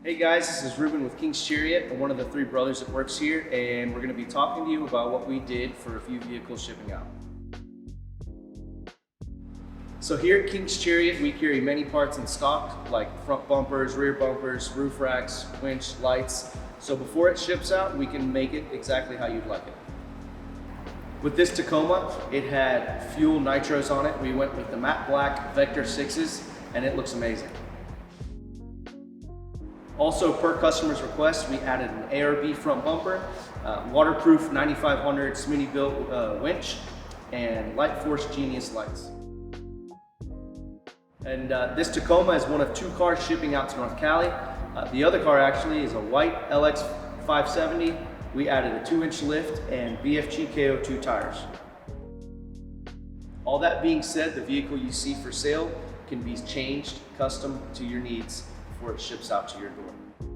Hey guys, this is Ruben with King's Chariot. I'm one of the three brothers that works here, and we're going to be talking to you about what we did for a few vehicles shipping out. So here at King's Chariot, we carry many parts in stock, like front bumpers, rear bumpers, roof racks, winch, lights. So before it ships out, we can make it exactly how you'd like it. With this Tacoma, it had fuel nitros on it. We went with the matte black Vector 6s, and it looks amazing. Also, per customer's request, we added an ARB front bumper, waterproof 9500 Smittybilt winch, and Light Force Genius lights. And this Tacoma is one of two cars shipping out to North Cali. The other car actually is a white LX 570. We added a 2-inch lift and BFG KO2 tires. All that being said, the vehicle you see for sale can be changed custom to your needs before it ships out to your door.